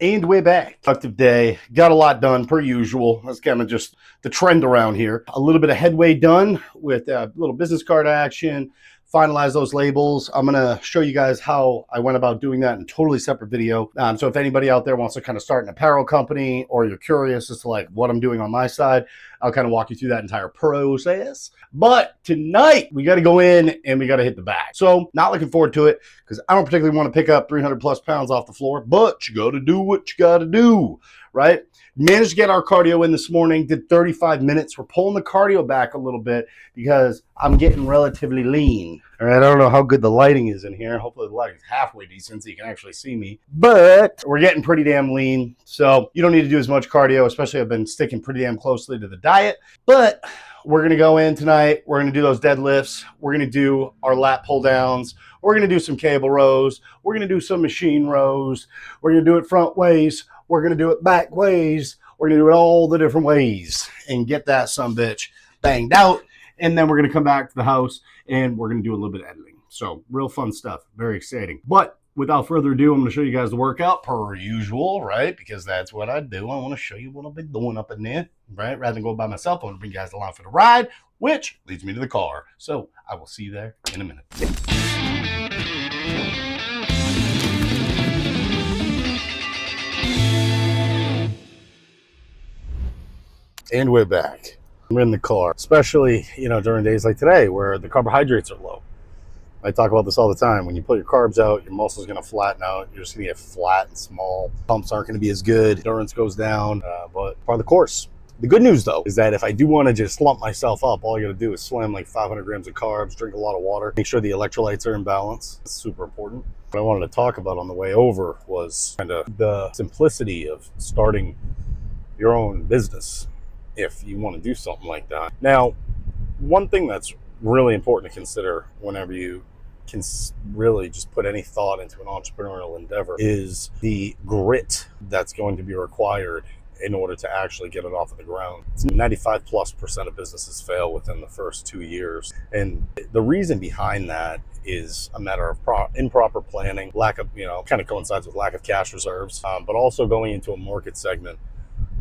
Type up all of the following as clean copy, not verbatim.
And we're back. Productive day. Got a lot done per usual. That's kind of just the trend around here. A little bit of headway done with a little business card action. Finalize those labels. I'm going to show you guys how I went about doing that in a totally separate video. So if anybody out there wants to kind of start an apparel company, or you're curious as to like what I'm doing on my side, I'll kind of walk you through that entire process. But tonight we got to go in and we got to hit the bag. So not looking forward to it because I don't particularly want to pick up 300 plus pounds off the floor, but you got to do what you got to do, right? Managed to get our cardio in this morning, did 35 minutes. We're pulling the cardio back a little bit because I'm getting relatively lean. All right, I don't know how good the lighting is in here. Hopefully the lighting is halfway decent so you can actually see me. But we're getting pretty damn lean. So you don't need to do as much cardio, especially I've been sticking pretty damn closely to the diet. But we're going to go in tonight. We're going to do those deadlifts. We're going to do our lat pull downs. We're going to do some cable rows. We're going to do some machine rows. We're going to do it front ways. We're going to do it back ways. We're going to do it all the different ways and get that sumbitch banged out. And then we're going to come back to the house and we're going to do a little bit of editing. So real fun stuff. Very exciting. But without further ado, I'm going to show you guys the workout per usual, right? Because that's what I do. I want to show you what I've been doing up in there, right? Rather than go by myself, I want to bring you guys along for the ride, which leads me to the car. So I will see you there in a minute. And we're back. We're in the car, especially, during days like today where the carbohydrates are low. I talk about this all the time. When you pull your carbs out, your muscle's going to flatten out. You're just going to get flat and small. Pumps aren't going to be as good. Endurance goes down, but part of the course. The good news, though, is that if I do want to just slump myself up, all I got to do is slam like 500 grams of carbs, drink a lot of water, make sure the electrolytes are in balance. It's super important. What I wanted to talk about on the way over was kind of the simplicity of starting your own business if you want to do something like that. Now, one thing that's really important to consider whenever you can really just put any thought into an entrepreneurial endeavor is the grit that's going to be required in order to actually get it off of the ground. 95+% of businesses fail within the first 2 years. And the reason behind that is a matter of improper planning, lack of, kind of coincides with lack of cash reserves, but also going into a market segment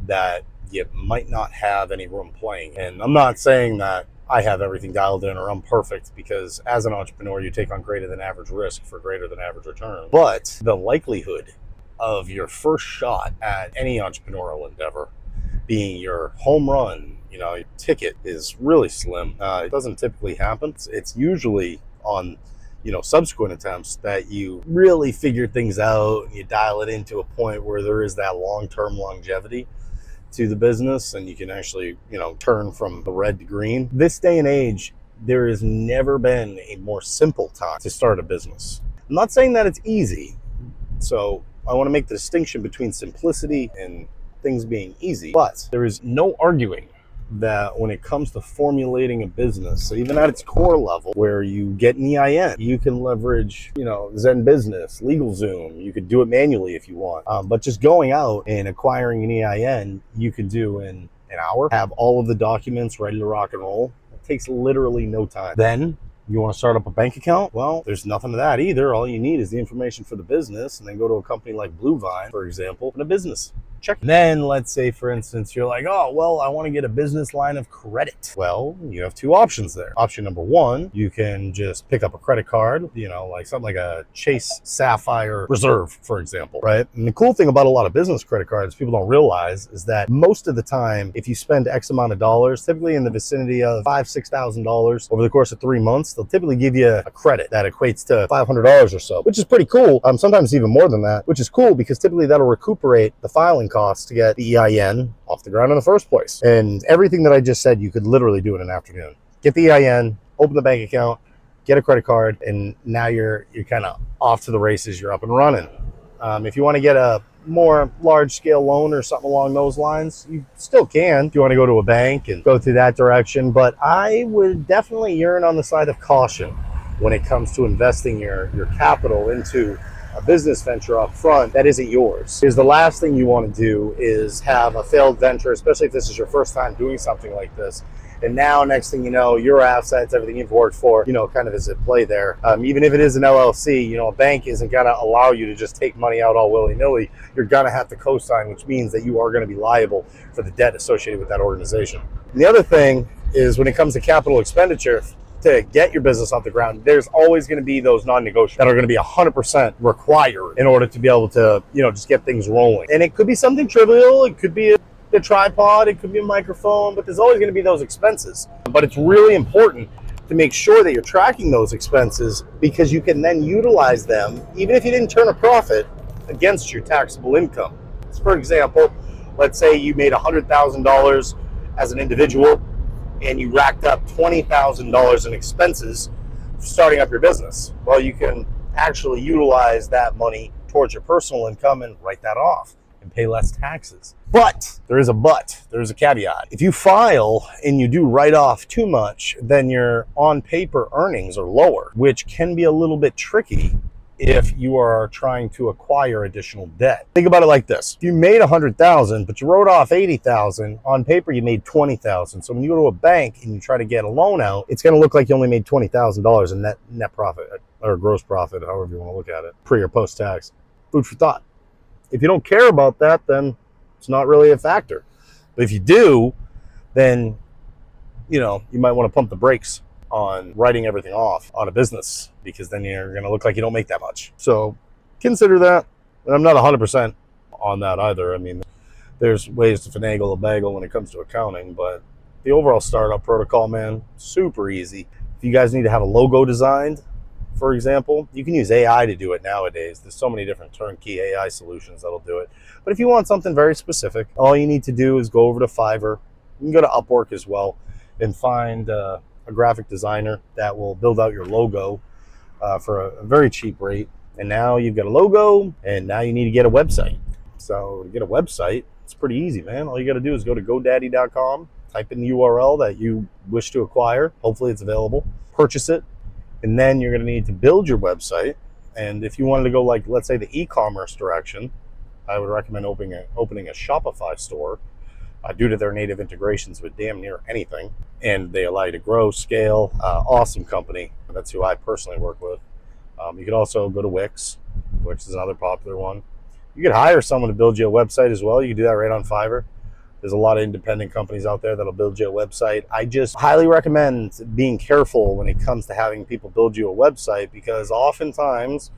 that you might not have any room playing. And I'm not saying that I have everything dialed in or I'm perfect, because as an entrepreneur, you take on greater than average risk for greater than average return. But the likelihood of your first shot at any entrepreneurial endeavor being your home run, your ticket, is really slim. It doesn't typically happen. It's usually on subsequent attempts that you really figure things out and you dial it into a point where there is that long-term longevity to the business and you can actually, turn from the red to green. This day and age, there has never been a more simple time to start a business. I'm not saying that it's easy. So I want to make the distinction between simplicity and things being easy, but there is no arguing that when it comes to formulating a business, even at its core level, where you get an EIN, you can leverage, Zen Business, LegalZoom. You could do it manually if you want. But just going out and acquiring an EIN, you can do in an hour, have all of the documents ready to rock and roll. It takes literally no time. Then you want to start up a bank account? Well, there's nothing to that either. All you need is the information for the business, and then go to a company like Bluevine, for example, open a business. Check. Then let's say, for instance, you're like, oh, well, I want to get a business line of credit. Well, you have two options there. Option number one, you can just pick up a credit card, like something like a Chase Sapphire Reserve, for example, right? And the cool thing about a lot of business credit cards people don't realize is that most of the time, if you spend X amount of dollars, typically in the vicinity of $5,000, $6,000 over the course of 3 months, they'll typically give you a credit that equates to $500 or so, which is pretty cool. Sometimes even more than that, which is cool because typically that'll recuperate the filing costs to get the EIN off the ground in the first place. And everything that I just said, you could literally do in an afternoon. Get the EIN, open the bank account, get a credit card, and now you're kind of off to the races. You're up and running. If you want to get a more large-scale loan or something along those lines, you still can if you want to go to a bank and go through that direction. But I would definitely yearn on the side of caution when it comes to investing your capital into a business venture up front that isn't yours. Because the last thing you want to do is have a failed venture, especially if this is your first time doing something like this, And now, next thing you know, your assets, everything you've worked for, kind of is at play there. Even if it is an LLC, a bank isn't going to allow you to just take money out all willy-nilly. You're going to have to co-sign, which means that you are going to be liable for the debt associated with that organization. And the other thing is, when it comes to capital expenditure, to get your business off the ground, there's always going to be those non-negotiables that are going to be 100% required in order to be able to, just get things rolling. And it could be something trivial. It could be a tripod, it could be a microphone, but there's always going to be those expenses. But it's really important to make sure that you're tracking those expenses, because you can then utilize them, even if you didn't turn a profit, against your taxable income. So for example, let's say you made $100,000 as an individual and you racked up $20,000 in expenses starting up your business. Well, you can actually utilize that money towards your personal income and write that off and pay less taxes. But there is a caveat. If you file and you do write off too much, then your on paper earnings are lower, which can be a little bit tricky if you are trying to acquire additional debt. Think about it like this. If you made $100,000, but you wrote off $80,000, on paper you made $20,000. So when you go to a bank and you try to get a loan out, it's going to look like you only made $20,000 in net profit, or gross profit, however you want to look at it, pre or post tax. Food for thought. If you don't care about that, then it's not really a factor. But if you do, then you might want to pump the brakes on writing everything off on a business, because then you're going to look like you don't make that much. So consider that. And I'm not 100% on that either. I mean, there's ways to finagle a bagel when it comes to accounting, but the overall startup protocol, man, super easy. If you guys need to have a logo designed, for example, you can use AI to do it nowadays. There's so many different turnkey AI solutions that'll do it. But if you want something very specific, all you need to do is go over to Fiverr. You can go to Upwork as well and find a graphic designer that will build out your logo for a very cheap rate. And now you've got a logo, and now you need to get a website. So to get a website, it's pretty easy, man. All you got to do is go to GoDaddy.com, type in the URL that you wish to acquire. Hopefully it's available. Purchase it. And then you're going to need to build your website. And if you wanted to go, like, let's say the e-commerce direction, I would recommend opening a Shopify store due to their native integrations with damn near anything. And they allow you to grow, scale. Awesome company. That's who I personally work with. You could also go to Wix, which is another popular one. You could hire someone to build you a website as well. You can do that right on Fiverr. There's a lot of independent companies out there that'll build you a website. I just highly recommend being careful when it comes to having people build you a website, because oftentimes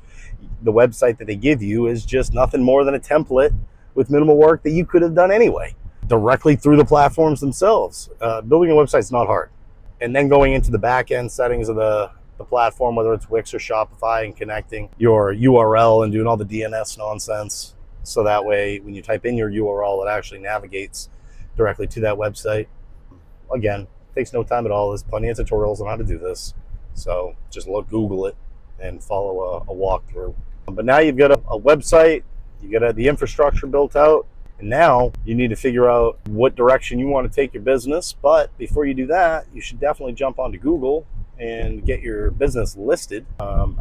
the website that they give you is just nothing more than a template with minimal work that you could have done anyway, directly through the platforms themselves. Building a website is not hard. And then going into the back end settings of the platform, whether it's Wix or Shopify, and connecting your URL and doing all the DNS nonsense. So that way, when you type in your URL, it actually navigates directly to that website. Again, takes no time at all. There's plenty of tutorials on how to do this. So just Google it and follow a walkthrough. But now you've got a website, you got the infrastructure built out, and now you need to figure out what direction you want to take your business. But before you do that, you should definitely jump onto Google and get your business listed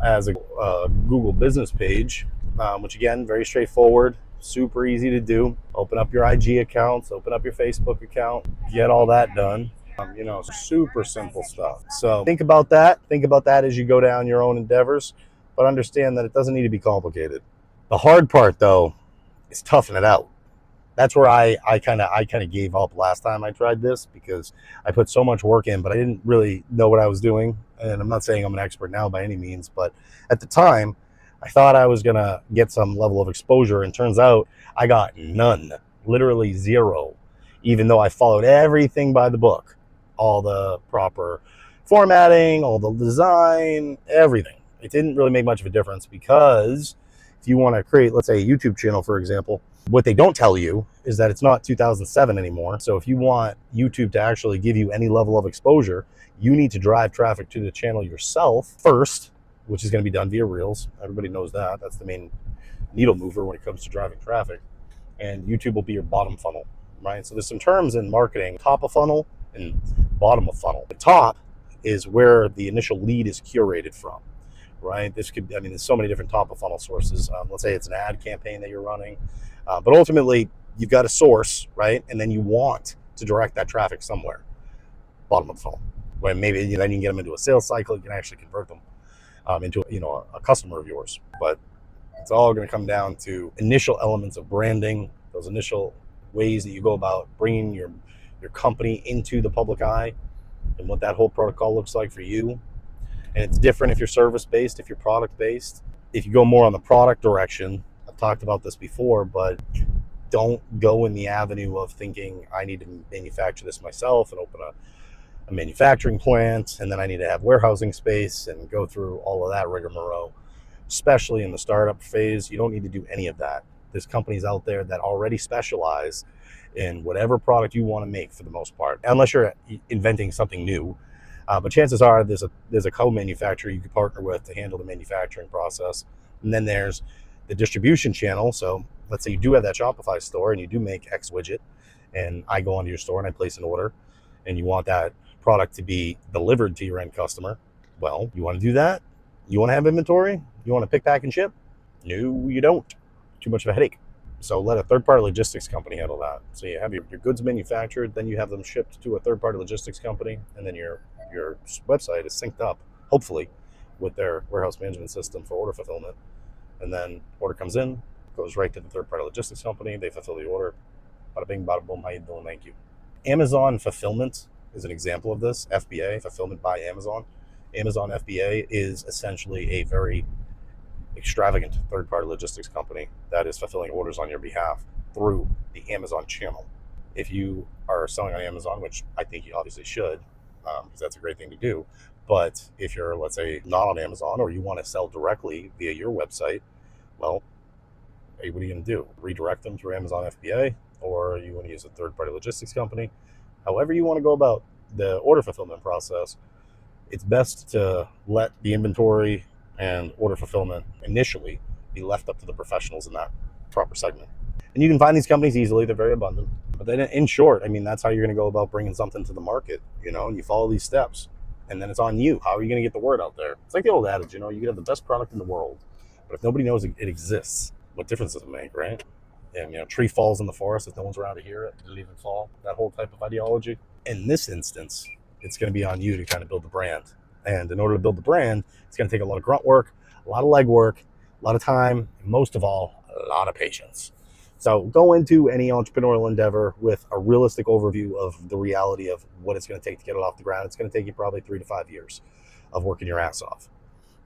as a Google business page, which again, very straightforward, super easy to do. Open up your IG accounts, open up your Facebook account, get all that done. Super simple stuff. So think about that as you go down your own endeavors, but understand that it doesn't need to be complicated. The hard part, though, is toughing it out. That's where I kind of gave up last time I tried this, because I put so much work in, but I didn't really know what I was doing. And I'm not saying I'm an expert now by any means, but at the time, I thought I was going to get some level of exposure, and turns out I got none, literally zero, even though I followed everything by the book, all the proper formatting, all the design, everything. It didn't really make much of a difference, because if you want to create, let's say, a YouTube channel, for example, what they don't tell you is that it's not 2007 anymore. So if you want YouTube to actually give you any level of exposure, you need to drive traffic to the channel yourself first, which is going to be done via Reels. Everybody knows that. That's the main needle mover when it comes to driving traffic. And YouTube will be your bottom funnel, right? So there's some terms in marketing: top of funnel and bottom of funnel. The top is where the initial lead is curated from, right? There's so many different top of funnel sources. Let's say it's an ad campaign that you're running. But ultimately, you've got a source, right? And then you want to direct that traffic somewhere. bottom of the funnel. When maybe then you can get them into a sales cycle, you can actually convert them into a customer of yours. But it's all going to come down to initial elements of branding, those initial ways that you go about bringing your company into the public eye, and what that whole protocol looks like for you. And it's different if you're service based, if you're product based. If you go more on the product direction, I've talked about this before, but don't go in the avenue of thinking I need to manufacture this myself and open a manufacturing plant, and then I need to have warehousing space and go through all of that rigmarole. Especially in the startup phase, you don't need to do any of that. There's companies out there that already specialize in whatever product you want to make for the most part, unless you're inventing something new. But chances are there's a co-manufacturer you could partner with to handle the manufacturing process. And then there's the distribution channel. So let's say you do have that Shopify store and you do make X widget, and I go onto your store and I place an order, and you want that product to be delivered to your end customer. Well, you want to do that? You want to have inventory? You want to pick, pack, and ship? No, you don't. Too much of a headache. So let a third-party logistics company handle that. So you have your goods manufactured, then you have them shipped to a third-party logistics company, and then your website is synced up, hopefully, with their warehouse management system for order fulfillment. And then order comes in, goes right to the third-party logistics company. They fulfill the order. Bada bing, bada boom. How you doing? Thank you. Amazon fulfillment is an example of this. FBA, fulfillment by Amazon. Amazon FBA is essentially a very extravagant third-party logistics company that is fulfilling orders on your behalf through the Amazon channel. If you are selling on Amazon, which I think you obviously should, because that's a great thing to do, but if you're, let's say, not on Amazon, or you want to sell directly via your website, well, hey, what are you going to do? Redirect them through Amazon FBA, or you want to use a third-party logistics company? However you want to go about the order fulfillment process, it's best to let the inventory and order fulfillment initially be left up to the professionals in that proper segment. And you can find these companies easily. They're very abundant. But then in short, I mean, that's how you're going to go about bringing something to the market, and you follow these steps. And then it's on you. How are you going to get the word out there? It's like the old adage, you can have the best product in the world, but if nobody knows it exists, what difference does it make, right? And, tree falls in the forest if no one's around to hear it. Did it even fall? That whole type of ideology. In this instance, it's going to be on you to kind of build the brand. And in order to build the brand, it's going to take a lot of grunt work, a lot of leg work, a lot of time, and most of all, a lot of patience. So go into any entrepreneurial endeavor with a realistic overview of the reality of what it's going to take to get it off the ground. It's going to take you probably 3 to 5 years of working your ass off.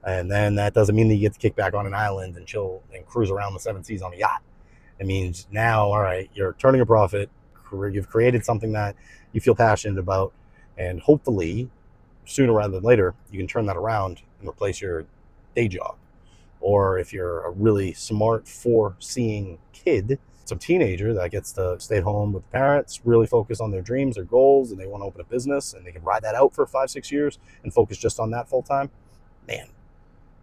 And then that doesn't mean that you get to kick back on an island and chill and cruise around the 7 seas on a yacht. It means now, all right, you're turning a profit. You've created something that you feel passionate about, and hopefully sooner rather than later, you can turn that around and replace your day job. Or if you're a really smart, foreseeing kid, some teenager that gets to stay at home with parents, really focus on their dreams, their goals, and they want to open a business, and they can ride that out for 5-6 years and focus just on that full time, man,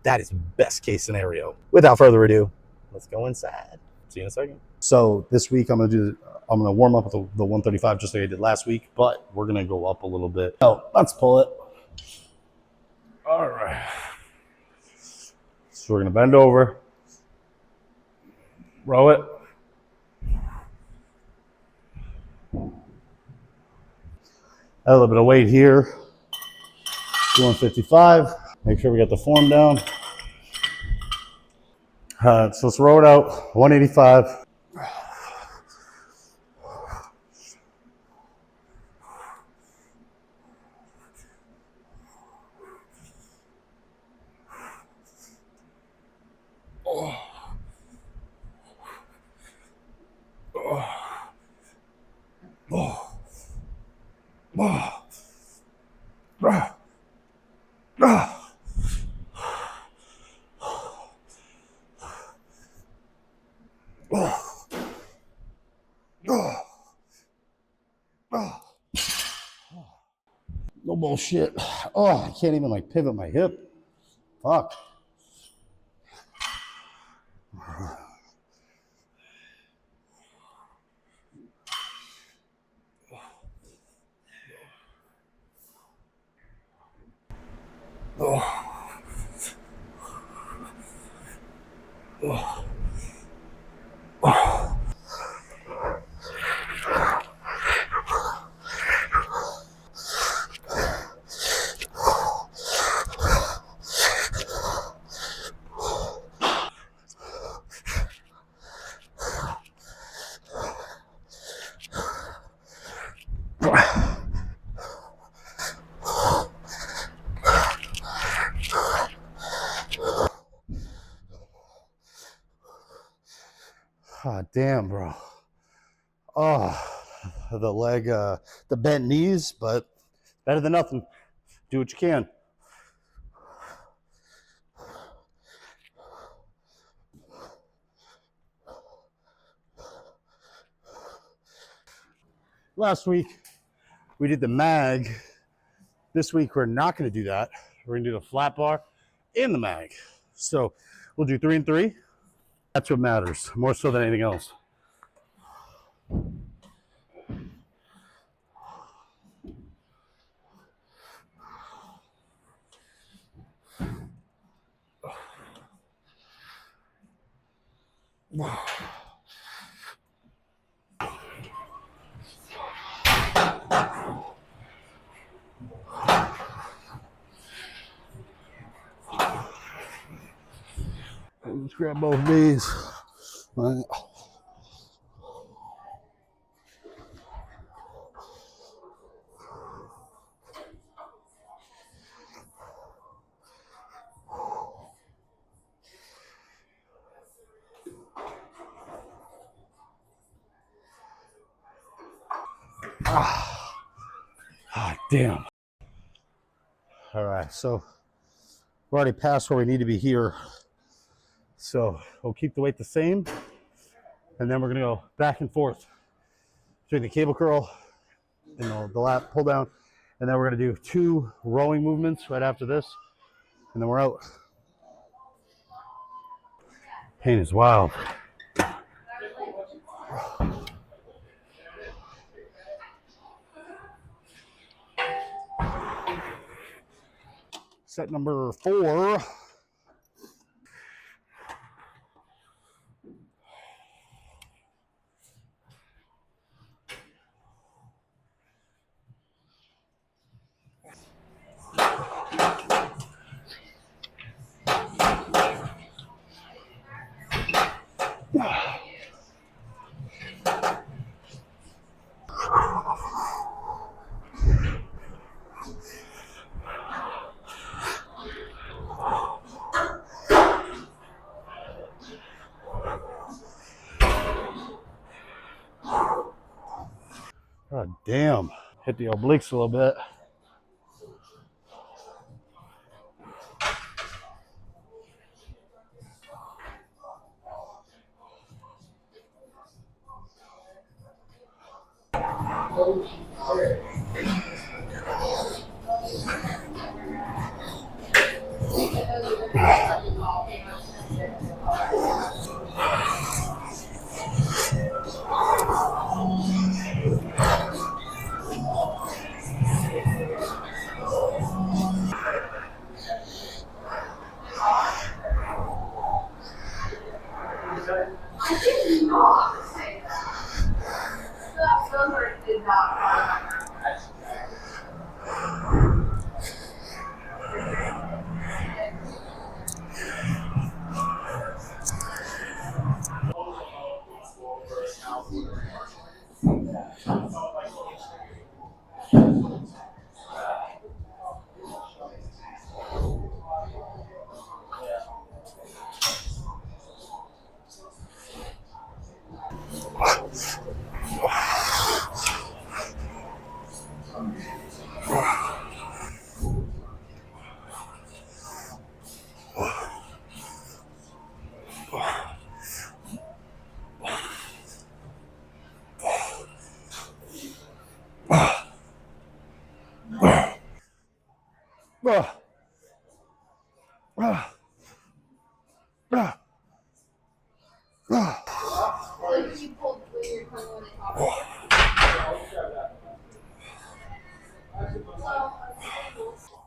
that is best case scenario. Without further ado, let's go inside. See you in a second. So this week I'm gonna warm up with the 135 just like I did last week, but we're gonna go up a little bit. So let's pull it. All right. So we're going to bend over, row it. Add a little bit of weight here. 155. Make sure we get the form down. So let's row it out. 185. No bullshit. Oh, I can't even pivot my hip. Fuck. Oh. Oh. Oh. God damn, bro. Oh, the leg, the bent knees, but better than nothing. Do what you can. Last week, we did the mag. This week, we're not going to do that. We're going to do the flat bar and the mag. So we'll do 3 and 3. That's what matters, more so than anything else. Let's grab both knees. All right. Ah, damn. All right, so we're already past where we need to be here. So we'll keep the weight the same, and then we're gonna go back and forth between the cable curl and the lat pull down, and then we're gonna do 2 rowing movements right after this, and then we're out. Pain is wild. Set number 4. God damn. Hit the obliques a little bit.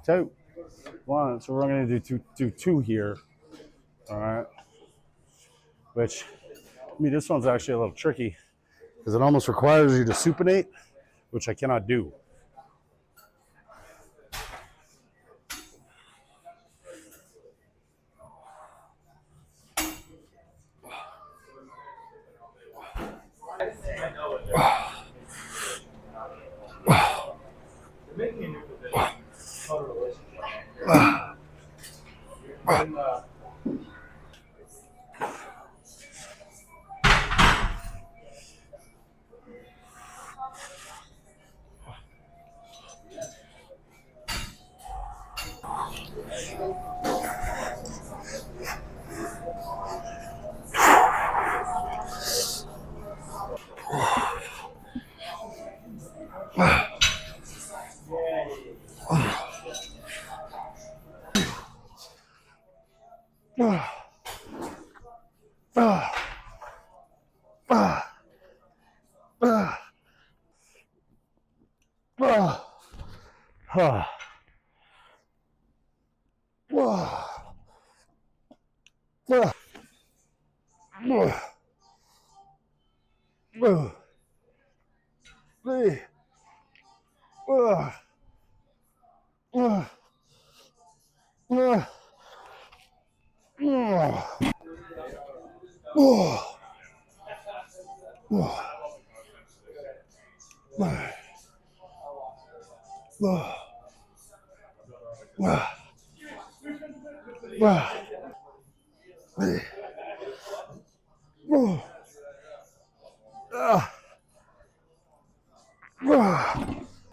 So, 1. So we're going to do two here. All right. Which, I mean, this one's actually a little tricky because it almost requires you to supinate, which I cannot do. All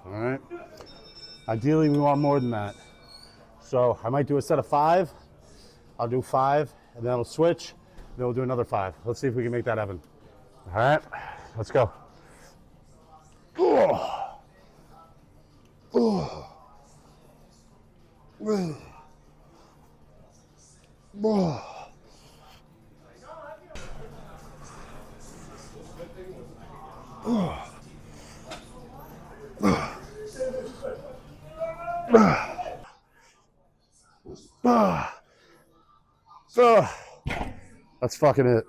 right. Ideally, we want more than that. So I might do a set of 5. I'll do 5, and then I'll switch. Then we'll do another 5. Let's see if we can make that happen. All right, let's go. That's fucking it.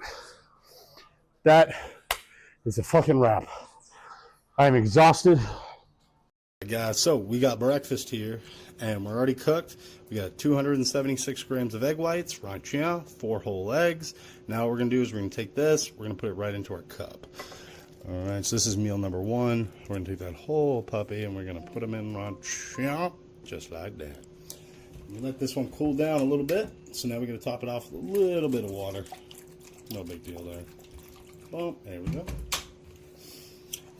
That is a fucking wrap. I'm exhausted. Guys, so we got breakfast here, and we're already cooked. We got 276 grams of egg whites, right here, 4 whole eggs. Now what we're gonna do is we're gonna take this, we're gonna put it right into our cup. All right, so this is meal number 1. We're gonna take that whole puppy and we're gonna put them in right here, just like that. We let this one cool down a little bit, so now we're gonna top it off with a little bit of water. No big deal there. Well, there we go.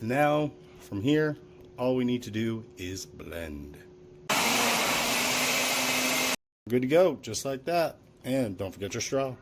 And now from here, all we need to do is blend. Good to go, just like that. And don't forget your straw.